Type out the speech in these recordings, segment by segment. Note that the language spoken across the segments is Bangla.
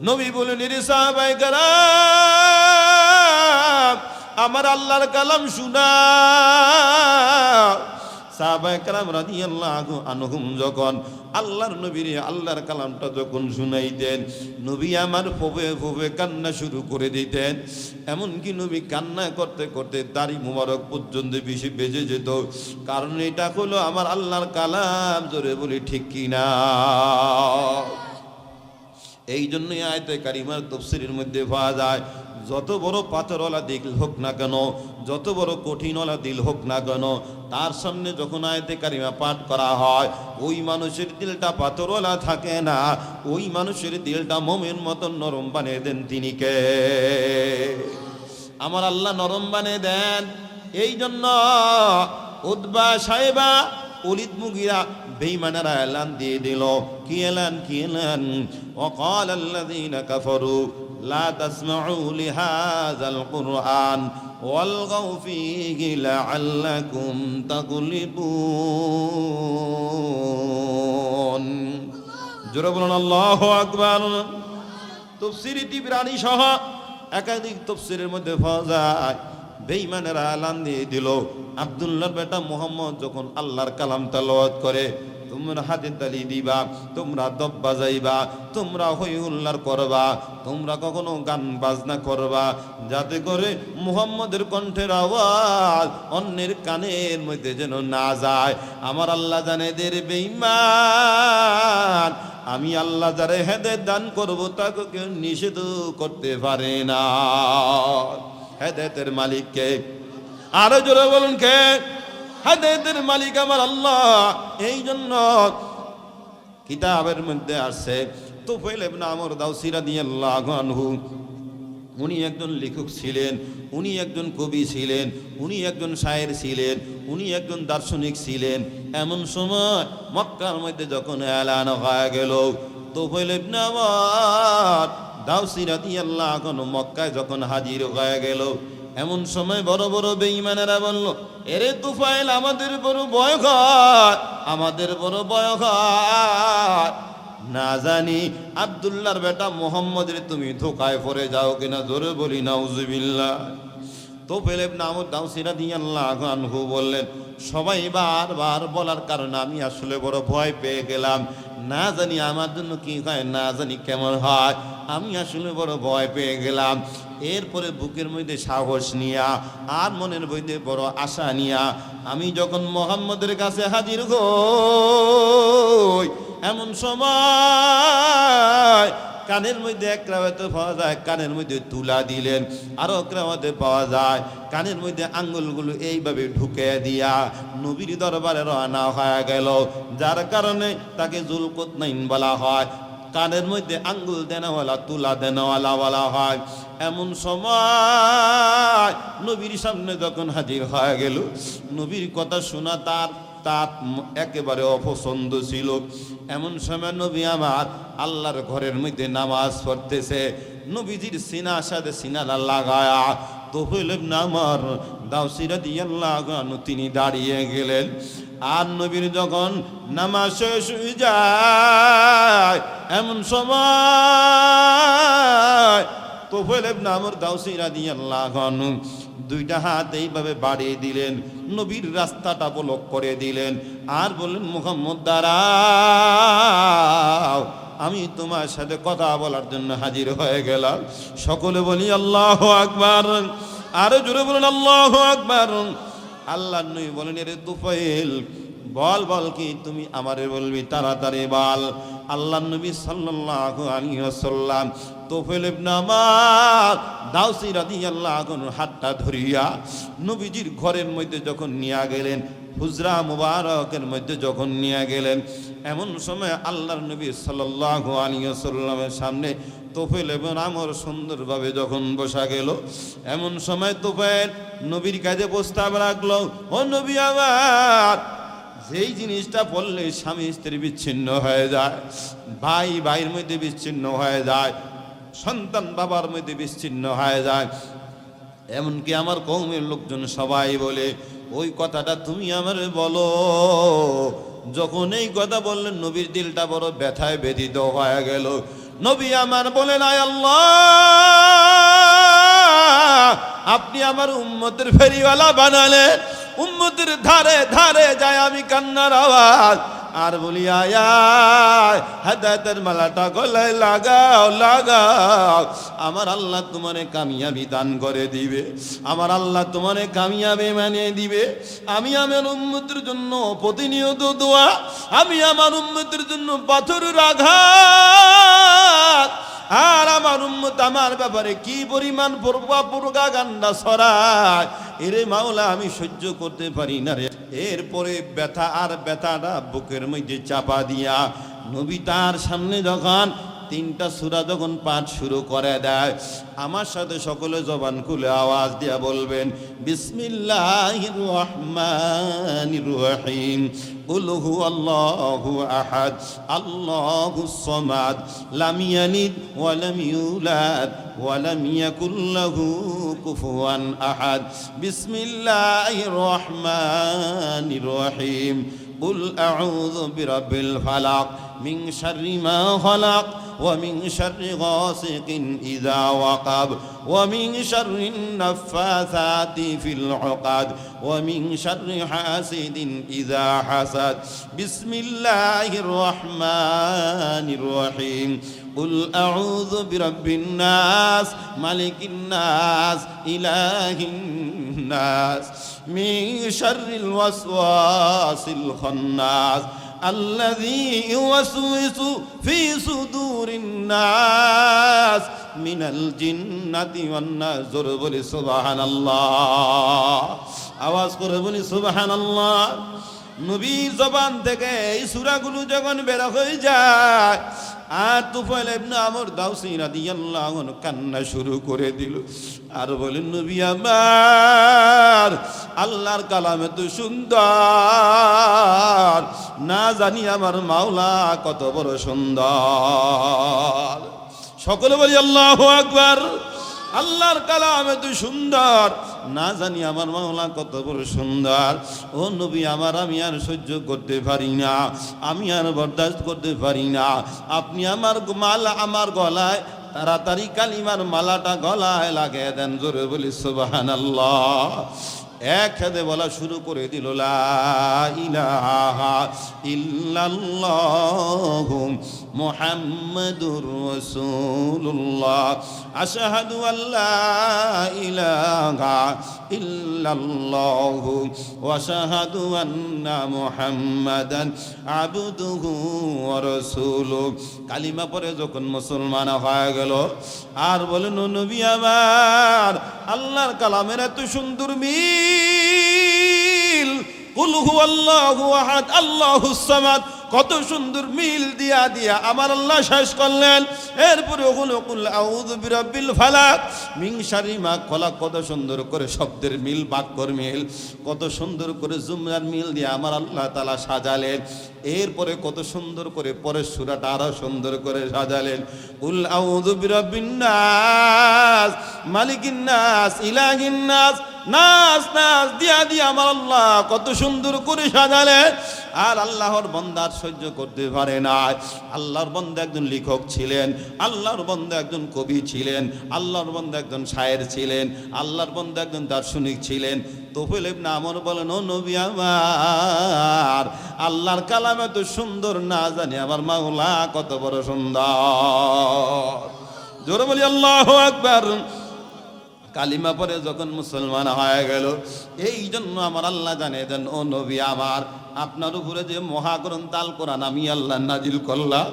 নবী বলেন, এরে সাহাবায়ে কেরাম, আমার আল্লাহর কালাম শোনাও। সাহাবায়ে কেরাম রাদিয়াল্লাহু আনহুম যখন আল্লাহর নবীর আল্লাহর কালামটা যখন শুনাইতেন, নবী আমার ফোফে ফোফে কান্না শুরু করে দিতেন। এমনকি নবী কান্না করতে করতে দাড়ি মুবারক পর্যন্ত বেশি বেজে যেত। কারণ এটা হলো আমার আল্লাহর কালাম। জোরে বলি ঠিক কিনা? এই জন্যই আয়াতে কারিমার তাফসীরের মধ্যে পাওয়া যায়, যত বড় পাথরওয়ালা দিল হোক না কেন, যত বড় কঠিনওয়ালা দিল হোক না কেন, তার সামনে যখন আয়াতে কারিমা পাঠ করা হয়, ওই মানুষের দিলটা পাথরওয়ালা থাকে না, ওই মানুষের দিলটা মোমের মতন নরম বানিয়ে দেন তিনি কে? আমার আল্লাহ নরম বানিয়ে দেন। এই জন্য উতবা সাহেবা ওলিদ মুগিরা বেঈমানেরা এলান দিয়ে দিল। কি এলান? কি এলান? وقال الذين كفروا لا تسمعوا لهذا القرآن والغوا فيه لعلكم تغلبون। জোরে বলুন আল্লাহু আকবার। তাফসীর তিবরানী সহ একাধিক তাফসীরের মধ্যে পাওয়া যায়, বেঈমানেরা এলান দিয়ে দিল, আব্দুল্লাহর বেটা মুহাম্মদ যখন আল্লাহর কালাম তেলাওয়াত করে, তোমরা হাতে তালি দিবা, তোমরা দব বাজাইবা, তোমরা হই হুল্লার করবা, তোমরা কখনো গান বাজনা করবা, যাতে করে মুহাম্মদের কণ্ঠের আওয়াজ অন্যের কানের মধ্যে যেন না যায়। আমার আল্লাহ জানে দের বেঈমান, আমি আল্লাহ যারে হেদায়েত দান করব তাকে কেউ নিষেধ করতে পারে না। হেদায়েতের মালিক কে? আরো জোরে বলুন কে? হেদায়েতের মালিক আমার আল্লাহ। এই জন্য কিতাবের মধ্যে আসছে, তুফাইল ইবনে আমর দাউসী রাদিয়াল্লাহু আনহু, উনি একজন লেখক ছিলেন, উনি একজন কবি ছিলেন, উনি একজন শায়ের ছিলেন, উনি একজন দার্শনিক ছিলেন। এমন সময় মক্কার মধ্যে যখন এলান হয়ে গেল, তুফাইল ইবনে আমর দাউসী রাদিয়াল্লাহু আনহু মক্কায় যখন হাজির হয়ে গেল, এমন সময় বড় বড় বেঈমানেরা বলল, এরে তুফাইল, আমাদের বড় ভয় হয়, আমাদের বড় ভয় হয়, না জানি আব্দুল্লাহর বেটা মুহাম্মদের তুমি ধোকায় পড়ে যাও কিনা। জোরে বলি নাউজুবিল্লাহ। তুফাইল ইবনে আমর দাউসী রাদিয়াল্লাহু আনহু বললেন, সবাই বারবার বলার কারণে আমি আসলে বড় ভয় পেয়ে গেলাম, না জানি আমার জন্য কি হয়, না জানি কেমন হয়, আমি আসলে বড় ভয় পেয়ে গেলাম। এরপরে বুকের মধ্যে সাহস নিয়া আর মনের মধ্যে বড় আশা নিয়া আমি যখন মুহাম্মদের কাছে হাজির হই, এমন সময় কানের মধ্যে এক রাওয়াতে পাওয়া যায় কানের মধ্যে তুলা দিলেন, আরো এক রাওয়াতে পাওয়া যায় কানের মধ্যে আঙ্গুলগুলো এইভাবে ঢুকে দিয়া নবীর দরবারে রওনা হয়ে গেল, যার কারণে তাকে যুলকুরনাইন বলা হয়। কানের মধ্যে আঙ্গুল দেনাওয়ালা, তুলা দেনাওয়ালা বলা হয়। এমন সময় নবীর সামনে যখন হাজির হয়ে গেল, নবীর কথা শোনা তার একেবারে অপছন্দ ছিল। এমন সময় নবী আমার আল্লাহর ঘরের মধ্যে নামাজ পড়তেছে, নবীজির সিনার সাথে সিনারা লাগায়া তুফাইল ইবনে আমর দাউসী রাদিয়াল্লাহু আনহু তিনি দাঁড়িয়ে গেলেন। আর নবীর যখন নামাজ শেষ হয়ে যায়, এমন সময় তুফাইল ইবনে আমর দাউসী রাদিয়াল্লাহু আনহু দুইটা হাত এইভাবে বাড়িয়ে দিলেন, নবীর রাস্তাটা ব্লক করে দিলেন, আর বললেন, মুহাম্মদ দাঁড়াও, আমি তোমার সাথে কথা বলার জন্য হাজির হয়ে গেলাম। সকলে বলি আল্লাহু আকবার। আরো জোরে বলুন আল্লাহু আকবার। আল্লাহর নবী বলেন, এরে তুফাইল, বল বল কি তুমি আমারে বলবি, তাড়াতাড়ি বল। আল্লাহর নবী সাল্লাল্লাহু আলাইহি ওয়াসাল্লাম তুফাইল ইবনে আমর দাউসী রাদিয়াল্লাহু আনহু হাতটা ধরিয়া নবীজির ঘরের মধ্যে যখন নিয়ে গেলেন, হুজরা মুবারকের মধ্যে যখন নিয়ে গেলেন, এমন সময় আল্লাহর নবী সাল্লাল্লাহু আলাইহি ওয়াসাল্লামের সামনে তুফাইল ইবনে আমর সুন্দরভাবে যখন বসা গেল, এমন সময় তুফাইল নবীর কাছে প্রস্তাব রাখলো, ও নবী আমার, যেই জিনিসটা বললে স্বামী স্ত্রী বিচ্ছিন্ন হয়ে যায়, ভাই ভাইয়ের মধ্যে বিচ্ছিন্ন হয়ে যায়, সন্তান বাবার মধ্যে বিচ্ছিন্ন হয়ে যায়, এমনকি আমার কওমের লোকজন সবাই বলে, ওই কথাটা তুমি আমার বলো। যখন এই কথা বললেন, নবীর দিলটা বড় ব্যথায় ব্যথিত হয়ে গেল। নবী আমার বলেন, আয় আল্লাহ, আপনি আমার উম্মতের ফেরিওয়ালা বানালেন। উম্মতের ধারে ধারে যায় আমি কান্নার আওয়াজ, আর বলি আয় আয়, হেদায়েতের মালাটা গলায় লাগাও লাগাও। আমার আল্লাহ তোমারে কামিয়াবি দান করে দিবে, আমার আল্লাহ তোমারে কামিয়াবি মানে দিবে। আমি আমার উম্মতের জন্য প্রতিনিয়ত দোয়া, আমি আমার উম্মতের জন্য পাথরের আঘাত, আর আমার উম্মত আমার ব্যাপারে কি পরিমাণ প্রোপাগান্ডা ছড়ায়, এরে মাওলা আমি সহ্য করতে পারি না রে। এরপরে ব্যথা আর ব্যথাটা বুকের মধ্যে চাপা দিয়া নবী তার সামনে যখন তিনটা সূরা যখন পাঠ শুরু করে দেয়, আমার সাথে সকলে জবান খুলে আওয়াজ দিয়া বলবেন, বিসমিল্লাহির রহমানির রহিম। কুল হুয়াল্লাহু আহাদ আল্লাহুস সামাদ লাম ইয়ালিদ ওয়া লাম ইউলাদ ওয়া লাম ইয়াকুল লাহু কুফুয়ান আহাদ। বিসমিল্লাহির রহমানির রহিম। কুল আউযু বিরাব্বিল ফালাক মিন শাররি মা খালাক ওয়া মিন শাররি গাসিকিন ইযা ওয়াকাব ওয়া মিন শাররিন নাফাসাতি ফিল উকাদ ওয়া মিন শাররি হাসিদিন ইযা হাসাদ। বিসমিল্লাহির রহমানির রহিম। কুল আউযু বিরাব্বিন নাস মালিকিন নাস ইলাহিন নাস মিন শাররিল ওয়াসওয়াসিল খান্নাস আল্লাযী ইউওয়াসওয়িসু ফি সুদুরিন নাস মিনাল জিন্নাতি ওয়ান নাস। জোরে বলি সুবহানাল্লাহ, আওয়াজ করে বলি সুবহানাল্লাহ। নবীর জবান থেকে এই সূরাগুলো যখন বের হয়ে যায়, আর তুফাইল ইবনে আমর দাউসী রাদিয়াল্লাহু আনহু কান্না শুরু করে দিল, আর বলেন, নবী আমার, আল্লাহর কালাম এত সুন্দর, না জানি আমার মাওলা কত বড় সুন্দর। সকলে বলি আল্লাহু আকবার। আল্লাহর কালাম এত সুন্দর, না জানি আমার মাওলা কত বড় সুন্দর। ও নবী আমার, আমি আর সহ্য করতে পারি না, আমি আর বরদাস্ত করতে পারি না। আপনি আমার মালা আমার গলায় তাড়াতাড়ি কালিমার মালাটা গলায় লাগিয়ে দেন। জোরে বলি সুবহানাল্লাহ। এক হাতে বলা শুরু করে দিল, লা ইলাহা ইল্লাল্লাহু মুহাম্মাদুর রাসূলুল্লাহ আশহাদু আল্লা ইলাহা ইল্লাল্লাহু ওয়া আশহাদু আন্না মুহাম্মাদান আবদুহু ওয়া রাসূলুহু। কালিমা পরে যখন মুসলমান হয়ে গেল, আর বলেন, নবী আমার, আল্লাহর কালামের এত সুন্দর মিল। কুল হুয়াল্লাহু আহাদ আল্লাহুস সামাদ, কত সুন্দর মিল দিয়া দিয়া আমার আল্লাহ শেষ করলেন। এরপরে হলো কুল আউযু বিরাব্বিল ফালাক মিন শাররি মা খালাক, কত সুন্দর করে শব্দের মিল, বাক্যর মিল, কত সুন্দর করে জুমলার মিল দিয়ে আমার আল্লাহ তাআলা সাজালেন। এরপরে কত সুন্দর করে পরের সূরাটা আরো সুন্দর করে সাজালেন। কুল আউযু বিরাব্বিন নাস মালিকিন নাস ইলাহিন নাস, নাস নাস দিয়া দিয়া আমার আল্লাহ কত সুন্দর করে সাজালেন। আর আল্লাহর বান্দা সহ্য করতে পারে না। আল্লাহর বান্দা একজন লেখক ছিলেন, আল্লাহর বান্দা একজন কবি ছিলেন, আল্লাহর বান্দা একজন শায়ের ছিলেন, আল্লাহর বান্দা একজন দার্শনিক ছিলেন। তুফাইল ইবনে আমর বলেন, ও নবী আমার, আল্লাহর কালাম এত সুন্দর, না জানি আমার মাওলা কত বড় সুন্দর। জোরে বলি আল্লাহু আকবার। কালিমা পরে যখন মুসলমান হয়ে গেল, এই জন্য আমার আল্লাহ জানিয়ে দেন, ও নবী আমার, আপনার উপরে যে মহাগ্রন্থ আল কোরআন আমি আল্লাহ নাজিল করলাম,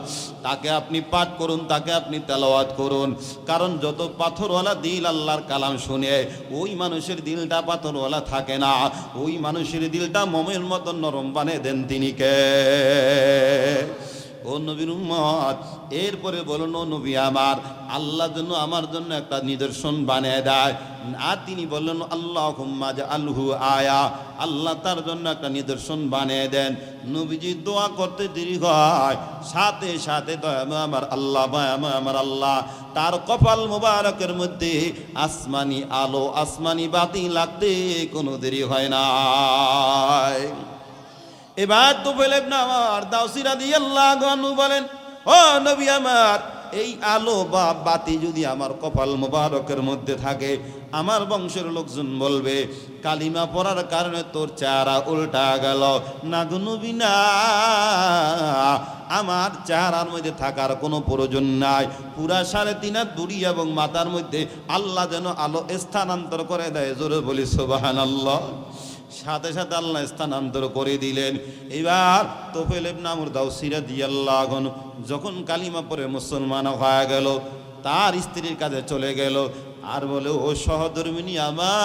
তাকে আপনি পাঠ করুন, তাকে আপনি তেলাওয়াত করুন। কারণ যত পাথরওয়ালা দিল আল্লাহর কালাম শুনে, ওই মানুষের দিলটা পাথরওয়ালা থাকে না, ওই মানুষের দিলটা মোমের মতো নরম বানিয়ে দেন তিনি কে? ও নবীর উম্মত, এরপরে বলুন, ও নবী আমার, আল্লাহ জন্য আমার জন্য একটা নিদর্শন বানিয়ে দেয়। আর তিনি বললেন, আল্লাহুম্মা জাআলহু আয়া, আল্লাহ তার জন্য একটা নিদর্শন বানিয়ে দেন। নবীজি দোয়া করতে দেরি হয়, সাথে সাথে আমার আল্লাহ আমার আল্লাহ তার কপাল মোবারকের মধ্যে আসমানি আলো, আসমানি বাতি লাগতে কোনো দেরি হয় না। এবার তুফাইল ইবনে আমর দাউসী রাদিয়াল্লাহু আনহু বলেন, ও নবী আমার, এই আলো বা বাতি যদি আমার কপাল মোবারকের মধ্যে থাকে, আমার বংশের লোকজন বলবে কালিমা পড়ার কারণে তোর চেহারা উল্টা গেল। না গো নবী না, আমার চেহারার মধ্যে থাকার কোনো প্রয়োজন নাই। পুরা 3.5 হাত দড়ি এবং মাথার মধ্যে আল্লাহ যেন আলো স্থানান্তর করে দেয়। জোরে বলি সুবহানাল্লাহ। সাথে সাথে আল্লাহ স্থানান্তর করে দিলেন। এবার তোফেল ইবনে আমর দাওসী রাদিয়াল্লাহু আনহু যখন কালিমা পড়ে মুসলমান হয়ে গেল, তার স্ত্রীর কাছে চলে গেল আর বলে, ও সহধর্মিনী আমার,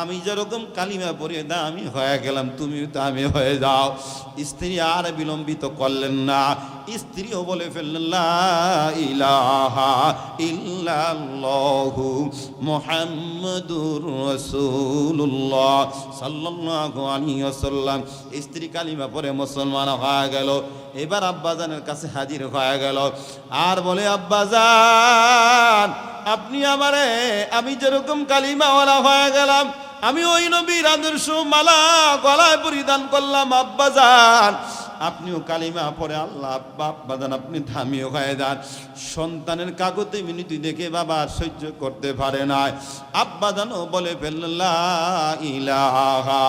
আমি যেরকম কালিমা পড়ে দামি হয়ে গেলাম, তুমিও তো আমি হয়ে যাও। স্ত্রী আর বিলম্বিত করলেন না, স্ত্রীও বলে ফেললেন, লা ইলাহা ইল্লাল্লাহু মুহাম্মাদুর রাসূলুল্লাহ সাল্লাল্লাহু আলাইহি ওয়াসাল্লাম। স্ত্রী কালিমা পড়ে মুসলমান হয়ে গেল। এবার আব্বাজানের কাছে হাজির হয়ে গেল আর বলে, আব্বাজান, আপনি আমারে, আমি যেরকম কালিমাওয়ালা হয়ে গেলাম, আমি ওই নবীর আদর্শ মালা গলায় পরিধান করলাম, আব্বাজান আপনিও কালিমা পড়ে আল্লাহ আব্বাজান আপনি থামিও হয়ে যান। সন্তানের কাগজে মিনতি দেখে বাবা সহ্য করতে পারে না, আব্বাজানও বলে ফেললেন, লা ইলাহা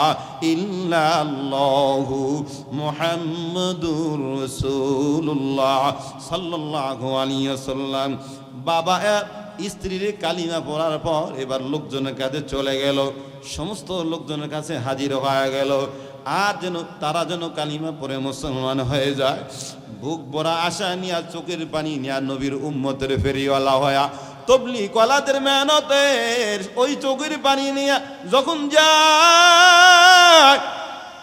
ইল্লাল্লাহু মুহাম্মাদুর রাসূলুল্লাহ সাল্লাল্লাহু আলাইহি ওয়াসাল্লাম। বাবা স্ত্রীর কালিমা পড়ার পর এবার লোকজনের কাছে চলে গেল, সমস্ত লোকজনের কাছে হাজির হয়ে গেল, আর যেন তারা যেন কালিমা পড়ে মুসলমান হয়ে যায়। বুক ভরা আশা নিয়া, চোখের পানি নিয়া, নবীর উম্মতের ফেরিওয়ালা হয়া, তবলিগ ওয়ালাদের মেহনতের ওই চোখের পানি নিয়া যখন যায়,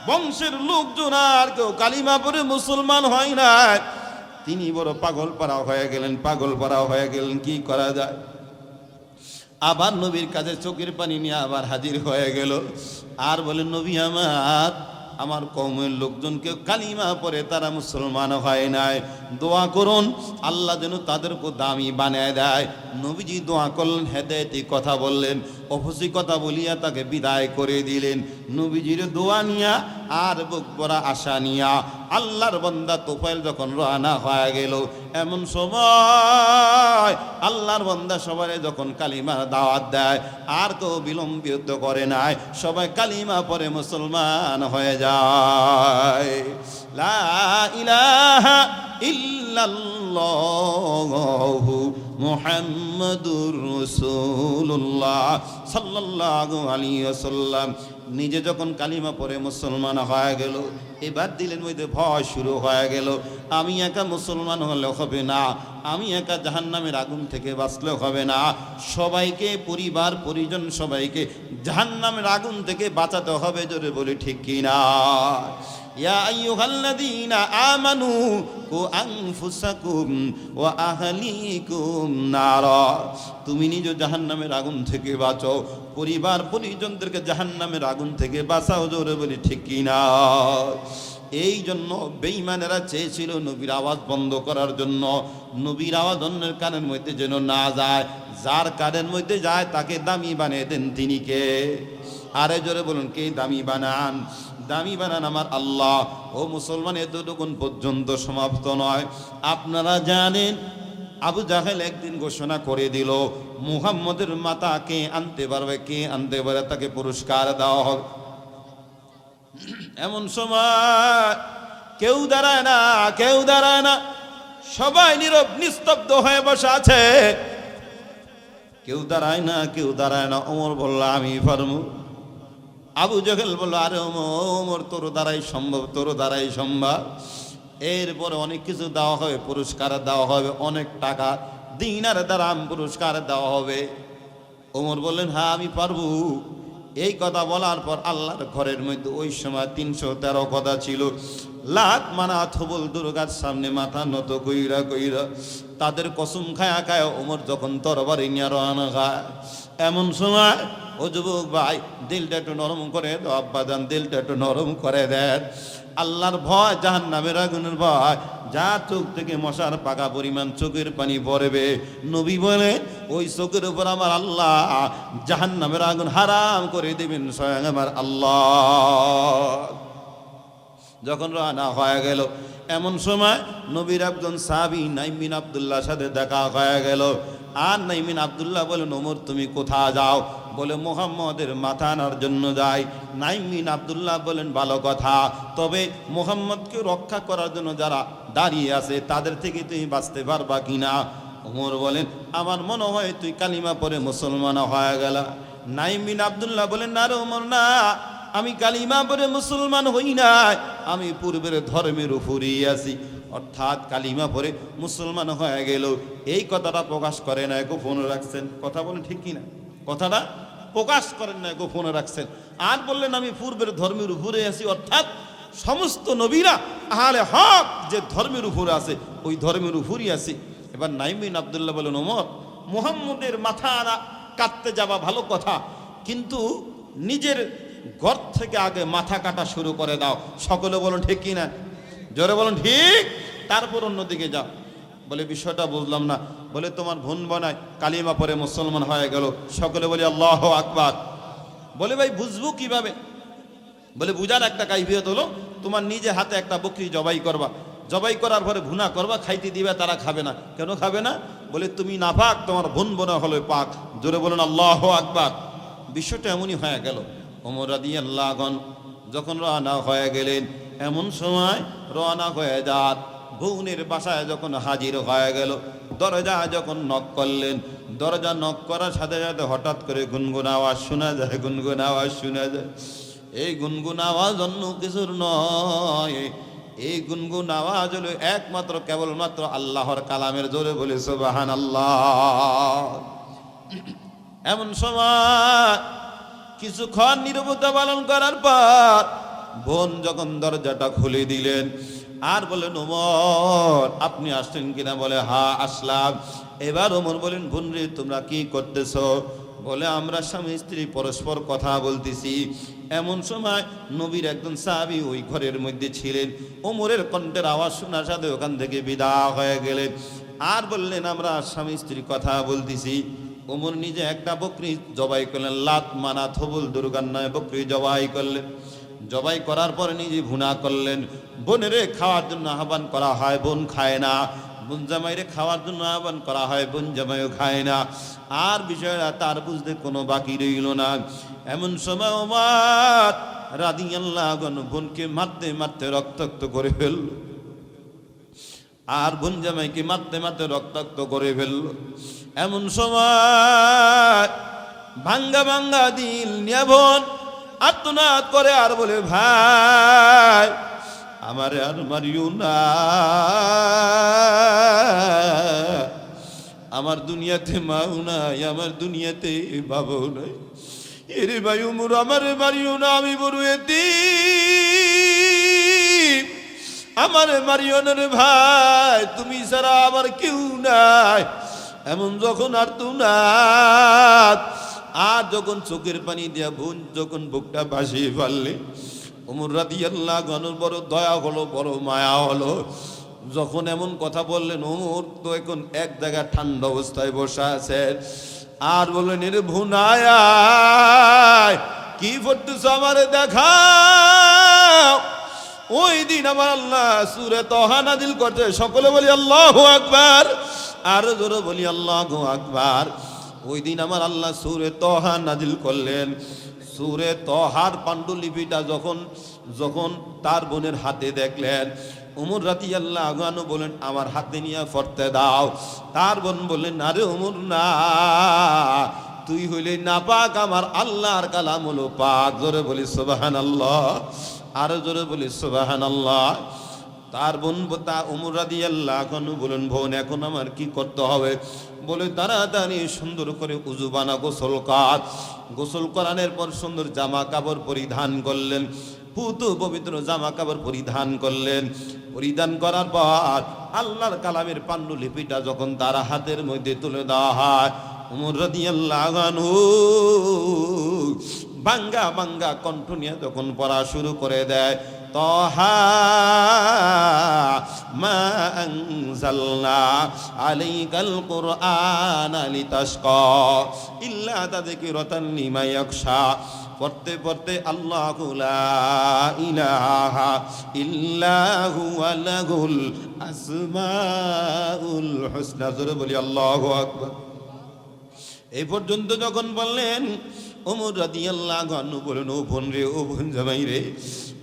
বংশের লোকজন আর কেউ কালিমা পড়ে মুসলমান হয় না। তিনি বড় পাগল পাড়া হয়ে গেলেন, পাগল পাড়া হয়ে গেলেন। কি করা যায়? আবার নবীর কাছে চোখের পানি নিয়ে আবার হাজির হয়ে গেল আর বলেন, নবী আমার কওমের লোকজনকে কালিমা পড়ে তারা মুসলমান হয় নাই, দোয়া করুন আল্লাহ যেন তাদেরকে দামি বানায় দেয়। নবীজি দোয়া করলেন, হেদায়েতি কথা বললেন, অফসি কথা বলিয়া তাকে বিদায় করে দিলেন। নবীজির দোয়া নিয়া আর বুক ভরা আশা নিয়া আল্লাহর বান্দা তোফাইল যখন রওনা হয়ে গেল, এমন সময় আল্লাহর বান্দা সবাই যখন কালিমার দাওয়াত দেয়, আর কেউ বিলম্বিত করে নাই, সবাই কালিমা পড়ে মুসলমান হয়ে যায়। লা ইলাহা ইল্লাল্লাহু মুহাম্মাদুর রাসূলুল্লাহ সাল্লাল্লাহু আলাইহি ওয়াসাল্লাম। নিজে যখন কালিমা পড়ে মুসলমান হয়ে গেল, এবার দিলের মধ্যে ভয় শুরু হয়ে গেল, আমি একা মুসলমান হলে হবে না, আমি একা জাহান্নামের আগুন থেকে বাঁচলে হবে না, সবাইকে, পরিবার পরিজন সবাইকে জাহান্নামের আগুন থেকে বাঁচাতে হবে। জোরে বলি ঠিক কিনা? ইয়া আইয়ুহাল্লাযীনা আমানু কু আনফুসাকুম ওয়া আহলিকুম নারা। তুমি নিজে জাহান্নামের আগুন থেকে বাঁচো, পরিবার পরিজনদেরকে জাহান্নামের আগুন থেকে বাঁচাও। জোরে বলি ঠিক কিনা? এই জন্য বেঈমানেরা চেয়েছিল নবীর আওয়াজ বন্ধ করার জন্য। নবীর আওয়াজ অন্যের কানের মধ্যে যেন না যায়, যার কানের মধ্যে যায় তাকে দামি বানিয়ে দেন। তিনি কে? আরে জোরে বলুন, কে দামি বানান? দামি বানান আমার আল্লাহ। ও মুসলমান, এতটুকুন পর্যন্ত সমাপ্ত নয়। আপনারা জানেন আবু জাহেল একদিন ঘোষণা করে দিল, মুহাম্মদের মাথা কে আনতে পারবে, কে আনতে পারে তাকে পুরস্কার দেওয়া হবে। এমন সময় কেউ দাঁড়ায় না, কেউ দাঁড়ায় না, সবাই নীরব নিস্তব্ধ হয়ে বসে আছে, কেউ দাঁড়ায় না, কেউ দাঁড়ায় না। ওমর বলল, আমি পারবো। আবু জাহেল বলল, আরে ওমর, তোর দ্বারাই সম্ভব, তোর দ্বারাই সম্ভব। এরপরে অনেক কিছু দেওয়া হবে, পুরস্কার দেওয়া হবে, অনেক টাকা দিনার দারাম পুরস্কার দেওয়া হবে। ওমর বললেন, হ্যাঁ আমি পারবো। এই কথা বলার পর আল্লাহর ঘরের মধ্যে ওই সময় 313 কথা ছিল। লাত মানাত হবল দুর্গার সামনে মাথা নত কইরা কইরা তাদের কসম খায়া খায় ওমর যখন তরবারি নিয়ে রওনা হয়, এমন সময় ও যুবক ভাই, দিলটা একটু নরম করে দাও, আব্বাজান দিলটা একটু নরম করে দেন। আল্লাহর ভয়, জাহান্নামের আগুনের ভয়, যা চোখ থেকে মশার পাকা পরিমাণ চোখের পানি পড়বে, নবী বলে ওই চোখের উপর আমার আল্লাহ জাহান্নামের আগুন হারাম করে দেবেন স্বয়ং আমার আল্লাহ। যখন রওনা হয়ে গেল, এমন সময় নবীর একজন সাহাবী নাইম বিন আব্দুল্লাহর সাথে দেখা হয়ে গেল। আর নাইম বিন আব্দুল্লাহ বলেন, ওমর তুমি কোথায় যাও? বলে মুহাম্মদের মাথা আনার জন্য যাই। নাইম বিন আব্দুল্লাহ বলেন, ভালো কথা, তবে মুহাম্মদকে রক্ষা করার জন্য যারা দাঁড়িয়ে আছে তাদের থেকে তুমি বাঁচতে পারবা কিনা? ওমর বলেন, আমার মনে হয় তুই কালিমা পড়ে মুসলমান হয়ে গেল। নাইম বিন আব্দুল্লাহ বলেন, না রে ওমর না, আমি কালিমা পড়ে মুসলমান হই নাই, আমি পূর্বের ধর্মের উপরেই আছি। অর্থাৎ কালিমা পড়ে মুসলমান হয়ে গেল, এই কথাটা প্রকাশ করে না, গোপন রাখছেন। কথা বলেন ঠিক কিনা? কথাটা প্রকাশ করেন না, গোপন রাখছেন। আর বললেন আমি পূর্বের ধর্মের উপরে আছি, অর্থাৎ সমস্ত নবীরা আহলে হক যে ধর্মের উপরে আছে ওই ধর্মের উপরই আছে। এবার নাইম বিন আব্দুল্লাহ বলেন, ওমর মুহাম্মদের মাথা কাটতে যাওয়া ভালো কথা, কিন্তু নিজের ঘর থেকে আগে মাথা কাটা শুরু করে দাও। সকলে বলুন ঠিক কিনা? জোরে বলুন ঠিক, তারপর অন্যদিকে যাও। বলে বিষয়টা বুঝলাম না। বলে তোমার বোন বানায় কালিমা পরে মুসলমান হয়ে গেল। সকলে বলি আল্লাহু আকবার। বলে ভাই বুঝবো কিভাবে? বলে বুঝার একটা কাইফিয়ত হলো, তোমার নিজে হাতে একটা বকরি জবাই করবা, জবাই করার পরে ভুনা করবা, খাইতে দিবে, তারা খাবে না। কেন খাবে না? বলে তুমি নাপাক, তোমার বোন বোনা হলো পাক। জোরে বলুন আল্লাহু আকবার। বিষয়টা এমনই হয়ে গেল। ওমর রাদিয়াল্লাহু আনহু যখন রওনা হয়ে গেলেন, এমন সময় রওনা হয়ে যাত বোনের বাসায় যখন হাজির হয়ে গেল, দরজা যখন নক করলেন, দরজা নক করার সাথে সাথে হঠাৎ করে গুনগুন আওয়াজ শোনা যায়, গুনগুন আওয়াজ শোনা যায়। এই গুনগুন আওয়াজ অন্য কিছুর নয়, এই গুনগুন আওয়াজ হলো একমাত্র কেবলমাত্র আল্লাহর কালামের। জোরে বলে সুবহানাল্লাহ। এমন সময় কিছুক্ষণ নীরবতা পালন করার পর বোন যখন দরজাটা খুলে দিলেন আর বলেন, ওমর আপনি আসছেন কিনা? বলে হ্যাঁ আসলাম। এবার ওমর বলেন, বোন রে তোমরা কি করতেছ? বলে আমরা স্বামী স্ত্রী পরস্পর কথা বলতেছি। এমন সময় নবীর একজন সাহাবী ওই ঘরের মধ্যে ছিলেন। ওমরের কণ্ঠের আওয়াজ শোনার সাথে ওখান থেকে বিদায় হয়ে গেলেন। আর বললেন আমরা স্বামী স্ত্রী কথা বলতেছি। ওমর নিজে একটা বকরি জবাই করলেন, লাত মানাত হবুল দুর্গার নামে বকরি জবাই করলেন। জবাই করার পরে নিজে ভুনা করলেন। বোনেরে খাওয়ার জন্য আহ্বান করা হয়, বোন খায় না। বোন জামাইরে খাওয়ার জন্য আহ্বান করা হয়, বোন জামাইও খায় না। আর বিষয়টা তার বুঝতে কোনো বাকি রইল না। এমন সময় ওমর রাদিয়াল্লাহু আনহু বোনকে মারতে মারতে রক্তাক্ত করে ফেলল, আর বোন জামাইকে মারতে মারতে রক্তাক্ত করে ফেলল। এমন সময় ভাঙ্গা ভাঙ্গা দিল নিয়ে বোন আর্তনাদ করে আর বলে, ভাই আমারে আর মারিও না, আমার দুনিয়াতে মাও নাই, আমার দুনিয়াতে বাবাও নাই। এরে ভাই উমর আমারে মারিও না, আমি বড় এতিম, আমারে মারিও না রে ভাই, তুমি ছাড়া আমার কেউ নাই। এমন যখন আর্তনাদ আর যখন চোখের পানি দিয়া বোন যখন বুকটা ভাসিয়ে ফেললে, ওমর রাদিয়াল্লাহু আনহুর বড় দয়া হলো, বড় মায়া হলো। যখন এমন কথা বললেন, ওমর তো এখন এক জায়গায় ঠান্ডা অবস্থায় বসে আছে। আর বললেন, এর ভুনায় কি করতেছ আমারে দেখাও। ওই দিন আমার আল্লাহ সূরা তাহা নাজিল করতে। সকলে বলি আল্লাহু আকবার, আর জোরে বলি আল্লাহু আকবার। ওই দিন আমার আল্লাহ সূরা তাহা নাজিল করলেন। সূরা তাহার পাণ্ডুলিপিটা যখন তার বোনের হাতে দেখলেন, ওমর রাদিয়াল্লাহু আনহু বলেন, আমার হাতে নিয়ে পড়তে দাও। তার বোন বললেন, আরে ওমর না, তুই হইলে নাপাক, আমার আল্লাহর কালাম হলো পাক। জোরে বলি সুবহানাল্লাহ, আরো জোরে বলি সুবহানাল্লাহ। তার বোন ওমর রাদিয়াল্লাহু আনহু বলেন, বোন এখন আমার কি করতে হবে? বলে তাড়াতাড়ি সুন্দর করে উযু বানা, গোসল কর। গোসল করানোর পর সুন্দর জামা কাপড় পরিধান করলেন, পুতু পবিত্র জামা কাপড় পরিধান করলেন। পরিধান করার পর আল্লাহর কালামের পাণ্ডুলিপিটা যখন তার হাতের মধ্যে তুলে দেওয়া হয়, ওমর রাদিয়াল্লাহু আনহু বাঙ্গা বাঙ্গা কণ্ঠ নিয়ে যখন পড়া শুরু করে দেয়, তাহা মা আনজালনা আলাইকাল কুরআনা লিতাশকা ইল্লা তাযকিরাতান লিমান ইয়াখশা। পড়তে পড়তে আল্লাহু লা ইলাহা ইল্লা হুয়া লাহুল আসমাউল হুসনা। জোরে বলি আল্লাহু আকবার। এই পর্যন্ত যখন বললেন, ওমর রাদিয়াল্লাহু আনহু বলেন, ও বোন রে, ও বোন জামাই রে,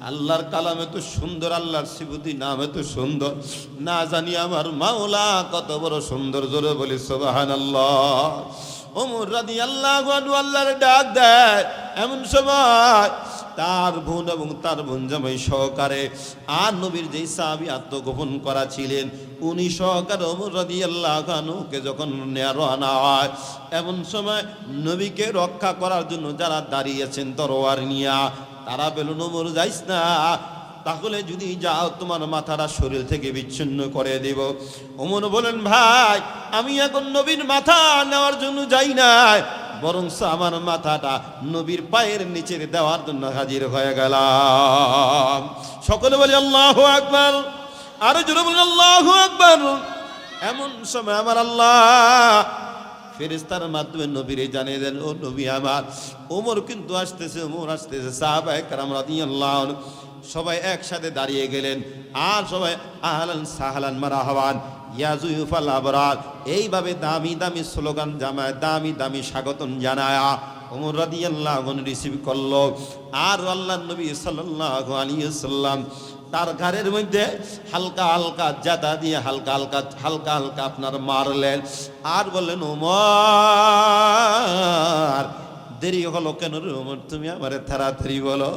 আল্লাহর কালাম এত সুন্দর, আল্লাহর সিফতি নাম এত সুন্দর, না জানি আমার মাওলা কত বড় সুন্দর। জোরে বলি সুবহানাল্লাহ। ওমর রাদিয়াল্লাহু আনহু আল্লাহর ডাক দেয়। এমন সময় তার বোন এবং তার বোন জামাই সহকারে আর নবীর যেই সাহাবী আত্মগোপন করা ছিলেন উনি সহকারে ওমর রাদিয়াল্লাহু আনহুকে যখন রওনা হয়, এমন সময় নবীকে রক্ষা করার জন্য যারা দাঁড়িয়েছেন তরোয়ার নিয়া, তারা বলল, ওমর যাইস না, তাহলে যদি যাও তোমার মাথাটা শরীর থেকে বিচ্ছিন্ন করে দেব। ওমর বলেন, ভাই আমি এখন নবীর মাথা নেওয়ার জন্য যাই না, বরং আমার মাথাটা নবীর পায়ের নিচে দেওয়ার জন্য হাজির হয়ে গেলাম। সকলে বলি আল্লাহু আকবার। আরো জোরে বলি আল্লাহু আকবার। এমন সময় আমার আল্লাহ ফেরেশতার মাধ্যমে নবীরে জানিয়ে দেন, ও নবী আমার, ওমর কিন্তু আসতেছে, ওমর আসতেছে। সাহাবায়ে কেরাম রাদিয়াল্লাহু আনহু সবাই একসাথে দাঁড়িয়ে গেলেন, আর সবাই আহলান সাহলান মারহাবান ইয়া যুয়ুফাল আবরার, এইভাবে দামি দামি স্লোগান জামায়, দামি দামি স্বাগতম জানায়া ওমর রাদিয়াল্লাহু আনহু রিসিভ করলো। আর আল্লাহর নবী সাল্লাল্লাহু আলাইহি ওয়াসাল্লাম তার ঘাড়ের মধ্যে হালকা হালকা জাতা দিয়ে হালকা হালকা হালকা হালকা আপনার মারলেন, আর বললেন, ওমর দেরি হলো কেন রে ওমর, তুমি আমারে তাড়াতাড়ি বলো।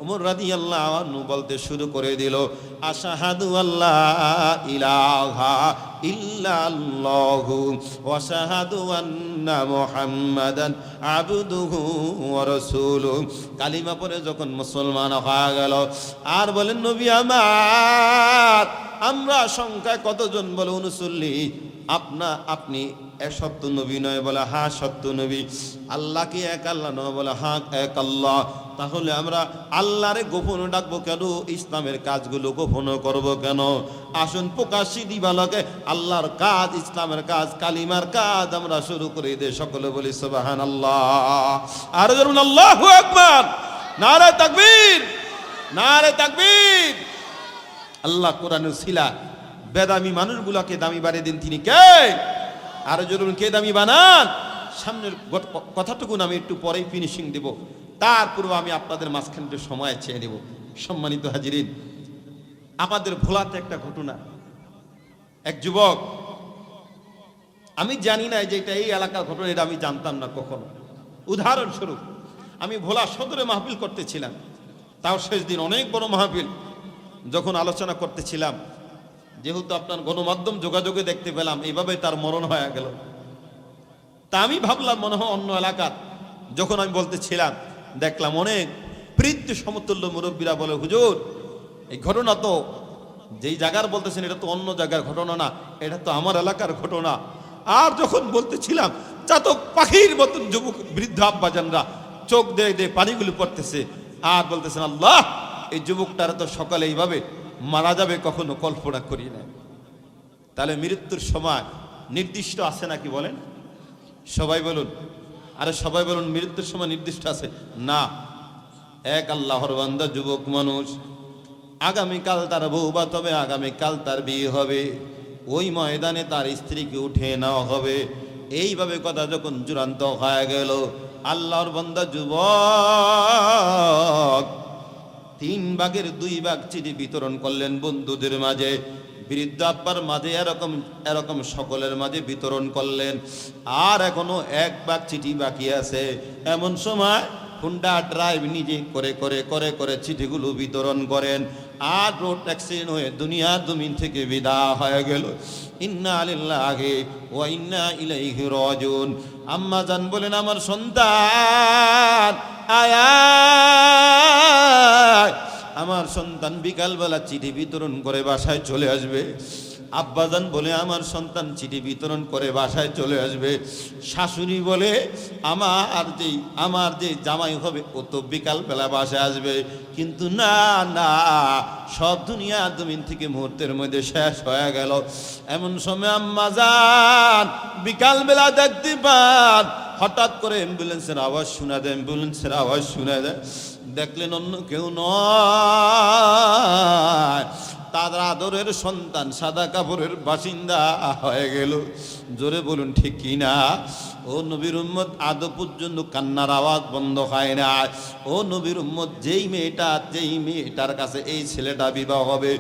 ওমর রাদিয়াল্লাহু আনহু বলতে শুরু করে দিল, আশহাদু আল্লা ইলাহা ইল্লাল্লাহু ওয়া আশহাদু আন্না মুহাম্মাদান আবদুহু ওয়া রাসূলুহু। কালিমা পড়ে যখন মুসলমান হয়ে গেল, আর বলেন, নবী আমার, আমরা সংখ্যায় কতজন? বলে 39। আপনি সত্য নবী নয়? বলে হ্যাঁ সত্য নবী। আল্লাহ কি এক আল্লাহ নয়? বলে হ্যাঁ এক আল্লাহ। তাহলে আমরা আল্লাহরে গোপন ডাকবো কেন? ইসলামের কাজগুলো গোপন করব কেন? আসুন প্রকাশ্যে দিবালকে আল্লাহর কাজ, ইসলামের কাজ, কালিমার কাজ আমরা শুরু করে দিই। সকলে বলি সুবহানাল্লাহ। আর জোরে আল্লাহু আকবার। নারে তাকবীর, নারে তাকবীর। আল্লাহ কোরআনের ছিলা বেদামি মানুষগুলোকে দামি বানিয়ে দিন। তিনি কে? আরো জরুন কে দামি বানান? সামনের কথাটুকু আমি একটু পরেই ফিনিশিং দেব, তারপরে আমি আপনাদের মাঝখানে একটু সময় চেয়ে নেব। সম্মানিত হাজিরিন, আমাদের ভোলাতে একটা ঘটনা, এক যুবক, আমি জানি না যে এটা এই এলাকার ঘটনা, এটা আমি জানতাম না কখনো। উদাহরণস্বরূপ, আমি ভোলা সদরে মাহফিল করতেছিলাম, তাও শেষ দিন, অনেক বড় মাহফিল। যখন আলোচনা করতেছিলাম, যেহেতু আপনার গণমাধ্যম যোগাযোগে দেখতে পেলাম, এইভাবে তার মরণ হয়ে গেল। তা আমি ভাবলাম মনে হয় অন্য এলাকার। যখন আমি বলতেছিলাম, দেখলাম অনেক বৃদ্ধ সমতুল্য মুরব্বীরা বলে, হুজুর এই ঘটনা তো যেই জায়গার বলতেছেন এটা তো অন্য জায়গার ঘটনা না, এটা তো আমার এলাকার ঘটনা। আর যখন বলতেছিলাম, চাতক পাখির মতন যুবক বৃদ্ধ আব্বাজানরা চোখ দিয়ে দিয়ে পানিগুলি পড়তেছে, আর বলতেছেন, আল্লাহ এই যুবকটারা তো সকালে এইভাবে মারা যাবে কখনো কল্পনা করি না। তাহলে মৃত্যুর সময় নির্দিষ্ট আছে নাকি বলেন? সবাই বলুন, আরে সবাই বলুন, মৃত্যুর সময় নির্দিষ্ট আছে না। এক আল্লাহর বান্দা যুবক মানুষ, আগামীকাল তার বউবা তবে, আগামীকাল তার বিয়ে হবে, ওই ময়দানে তার স্ত্রীকে উঠে নেওয়া হবে। এইভাবে কথা যখন চূড়ান্ত হয়ে গেল, আল্লাহর বান্দা যুবক 3 ভাগের 2 ভাগ চিঠি বিতরণ করলেন বন্ধুদের মাঝে, বৃদ্ধ আব্বার মাঝে, এরকম সকলের মাঝে বিতরণ করলেন। আর এখনো 1 ভাগ চিঠি বাকি আছে। এমন সময় হুন্ডা ড্রাইভ নিজে করে করে করে করে চিঠিগুলো বিতরণ করেন, আর রোড অ্যাক্সিডেন্ট হয়ে দুনিয়ার জমিন থেকে বিদায় হয়ে গেল। ইন্না লিল্লাহি ওয়া ইন্না ইলাইহি রাজিউন। আম্মা জান বলেন, আমার সন্তান আয়া, আমার সন্তান বিকালবেলা চিঠি বিতরণ করে বাসায় চলে আসবে। আব্বাজান বলে, আমার সন্তান চিঠি বিতরণ করে বাসায় চলে আসবে। শাশুড়ি বলে, আমার যে জামাই হবে ও তো বিকালবেলা বাসায় আসবে। কিন্তু না না, সব দুনিয়া জমিন থেকে মুহূর্তের মধ্যে শেষ হয়ে গেল। এমন সময় আম্মাজান বিকালবেলা দেখতে পান হঠাৎ করে অ্যাম্বুলেন্সের আওয়াজ শোনা যায়, অ্যাম্বুলেন্সের আওয়াজ শোনা যায়। দেখলেন অন্য কেউ নয়, তার আদরের সন্তান সাদা কাপড়ের বাসিন্দা হয়ে গেল। জোরে বলুন ঠিক কি না? ও নবীর উম্মত, আদৌ পর্যন্ত কান্নার আওয়াজ বন্ধ হয় না। ও নবীর উম্মত, যেই মেয়েটার কাছে এই ছেলেটা বিবাহ হবে,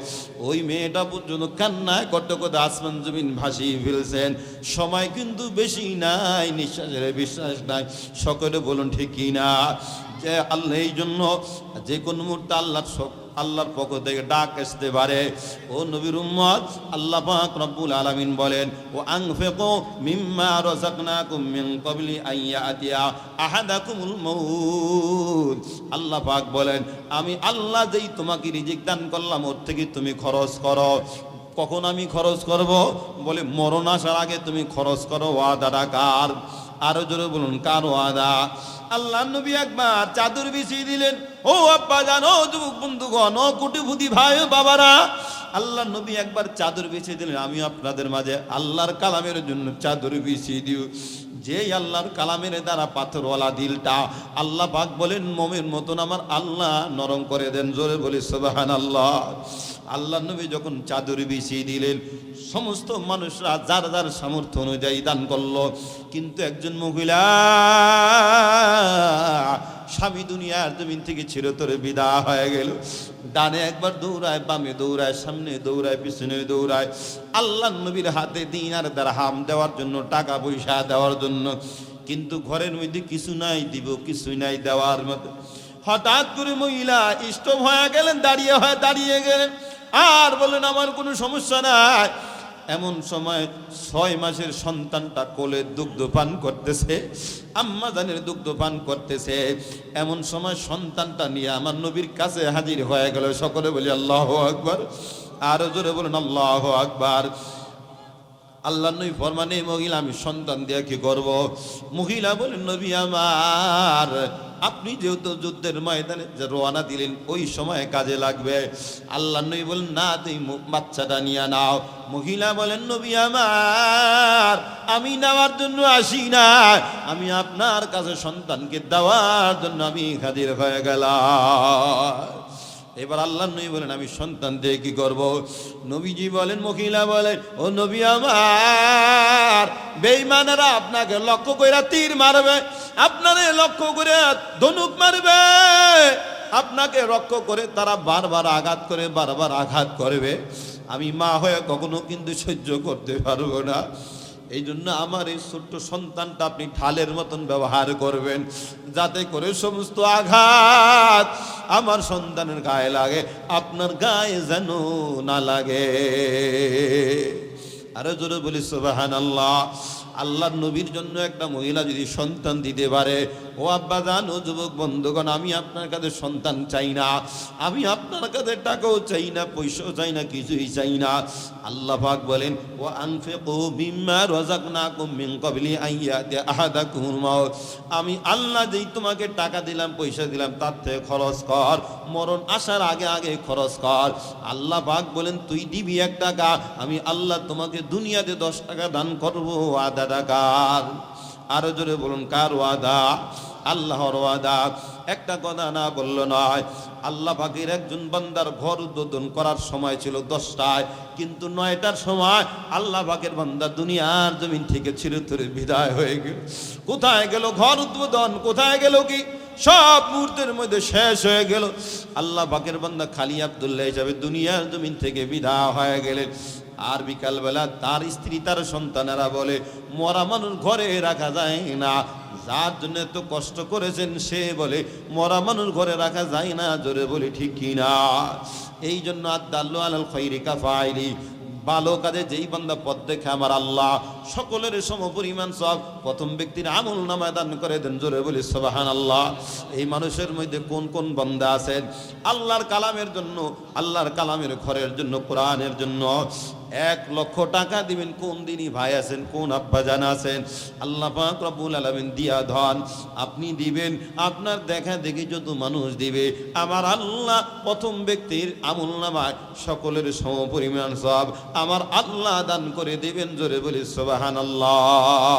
ওই মেয়েটা পর্যন্ত কান্নায় করতে করতে আসমান জমিন ভাসিয়ে ফেলছেন। সময় কিন্তু বেশি নাই, নিঃশ্বাসের বিশ্বাস নাই। সকলে বলুন ঠিক কি না? যে আল্লাহ, এই জন্য যে কোনো মুহূর্তে আল্লাহর পক্ষ থেকে ডাক আসতে পারে। ও নবীর উম্মত, আল্লাহ পাক রব্বুল আলামিন বলেন, ও আনফিকু মিম্মা রাযাকনাকুম মিন ক্বাবলি আন ইয়াতিয়া আহাদাকুমুল মাউত। আল্লাহ পাক বলেন, আমি আল্লাহ যেই তোমাকে রিজিক দান করলাম, ওর থেকে তুমি খরচ করো। কখন আমি খরচ করব? বলে মরণ আসার আগে তুমি খরচ করো। ওয়াদাটা কার? আরো জোরে বলুন, কার ওয়াদা? আল্লাহ নবী একবার চাদর বিছিয়ে দিলেন। ও আব্বা জানো, যুবক বন্ধুগণ, ও কোটিপতি ভাই ও বাবারা, আল্লাহ নবী একবার চাদর বিছিয়ে দিলেন। আমি আপনাদের মাঝে আল্লাহর কালামের জন্য চাদর বিছিয়ে দিও। যেই আল্লাহর কালামের দ্বারা পাথরওয়ালা দিলটা আল্লাহ পাক বলেন মোমের মতন আমার আল্লাহ নরম করে দেন। জোরে বলি সুবহানাল্লাহ। আল্লাহ নবী যখন চাদর বিছিয়ে দিলেন, সমস্ত মানুষরা যার যার সামর্থ্য অনুযায়ী দান করলো। কিন্তু একজন মহিলা স্বামী দুনিয়ার জমিন থেকে চিরতরে বিদায় হয়ে গেল। ডানে একবার দৌড়ায়, বামে দৌড়ায়, সামনে দৌড়ায়, পিছনে দৌড়ায়, আল্লাহ নবীর হাতে দিনার দিরহাম দেওয়ার জন্য, টাকা পয়সা দেওয়ার জন্য। কিন্তু ঘরের মধ্যে কিছু নাই, দিব কিছুই নাই দেওয়ার মতো। হঠাৎ করে মহিলা স্টপ হয়ে গেলেন, দাঁড়িয়ে গেলেন, আর বলেন আমার কোনো সমস্যা নাই। এমন সময় 6 মাসের সন্তানটা কোলে দুগ্ধ পান করতেছে, আম্মা জানের দুগ্ধ পান করতেছে। এমন সময় সন্তানটা নিয়ে আমার নবীর কাছে হাজির হয়ে গেল। সকলে বলি আল্লাহু আকবার। আরো জোরে বলুন আল্লাহু আকবার। আল্লাহ নবী ফরমানে, মহিলা আমি সন্তান দিয়ে কি করব? মহিলা বলেন, নবী আমার, আপনি যেহেতু যুদ্ধের ময়দানে রওনা দিলেন, ওই সময় কাজে লাগবে। আল্লাহ নবী বলেন, না, তুমি বাচ্চাটা নিয়ে নাও। মহিলা বলেন, নবী আমার, আমি নেওয়ার জন্য আসি না, আমি আপনার কাছে সন্তানকে দেওয়ার জন্য আমি হাজির হয়ে গেলাম। এবার আল্লাহ নবী বলেন, আমি সন্তান দিয়ে কি করব? নবীজি বলেন, মহিলা বলেন, ও নবী আমার, বেঈমানেরা আপনাকে লক্ষ্য করে তীর মারবে, আপনারে লক্ষ্য করে ধনুক মারবে, আপনাকে লক্ষ্য করে তারা বারবার আঘাত করবে। আমি মা হয়ে কখনো কিন্তু সহ্য করতে পারবো না। এই জন্য আমার এই ছোট্ট সন্তানটা আপনি ঢালের মতন ব্যবহার করবেন, যাতে করে সমস্ত আঘাত আমার সন্তানের গায়ে লাগে, আপনার গায়ে যেন না লাগে। আরো জোরে বলি সুবহানাল্লাহ। আল্লাহর নবীর জন্য একটা মহিলা যদি সন্তান দিতে পারে, ও আব্বা জান, ও যুবক বন্ধুগণ, আমি আপনার কাছে সন্তান চাই না, আমি আপনার কাছে টাকাও চাই না, পয়সাও চাই না, কিছুই চাই না। আল্লাহ পাক বলেন, ও আনফিকু মিম্মা রাযাকনাকুম মিন ক্বাবলি আন ইয়াতিয়া আহাদাকুমুল মাউত। আমি আল্লাহ যেই তোমাকে টাকা দিলাম, পয়সা দিলাম, তার থেকে খরচ কর, মরণ আসার আগে খরচ কর। আল্লাহ পাক বলেন, তুই দিবি 1 টাকা, আমি আল্লাহ তোমাকে দুনিয়াতে 10 টাকা দান করবো। আদার কার? আরো জোরে বলুন, কার ওয়াদা? আল্লাহর ওয়াদা। একটা কথা না বললো নয়। আল্লাহ পাকের একজন বান্দার ঘর উদ্বোধন করার সময় ছিল 10টায়, কিন্তু 9টার সময় আল্লাহ পাকের বান্দা দুনিয়ার জমিন থেকে চিরতরে বিদায় হয়ে গেল। কোথায় গেল ঘর উদ্বোধন? কোথায় গেল কি? সব মুহূর্তের মধ্যে শেষ হয়ে গেল। আল্লাহ পাকের বান্দা খালি আব্দুল্লাহ হিসাবে দুনিয়ার জমিন থেকে বিদায় হয়ে গেলেন। আর বিকালবেলা তার স্ত্রী, তার সন্তানেরা বলে, মরা মানুষ ঘরে রাখা যায় না, যার জন্য এত কষ্ট করেছেন সে বলে মরা মানুষ ঘরে রাখা যায় না। জোরে বলি ঠিক কিনা? এই জন্য আদাল্লু আলাল খায়রি কাফাইলি, ভালো কাজে যেই বান্দা পথ দেখে আমার আল্লাহ সকলের সমপরিমাণ সব প্রথম ব্যক্তির আমল নামায় দান করে দেন। জোরে বলি সুবহানাল্লাহ। এই মানুষের মধ্যে কোন কোন বান্দা আছেন আল্লাহর কালামের জন্য, আল্লাহর কালামের ঘরের জন্য, কোরআনের জন্য 1 লক্ষ টাকা দিবেন? কোন দিনই ভাই আছেন, কোন আব্বা জান আছেন? আল্লাহ পাক রব্বুল আলামিন দিয়া ধন আপনি দিবেন, আপনার দেখা দেখি যত মানুষ দিবে আমার আল্লাহ প্রথম ব্যক্তির আমল নামায় সকলের সমপরিমাণ সব আমার আল্লাহ দান করে দিবেন। জোরে বলি সুবহানাল্লাহ।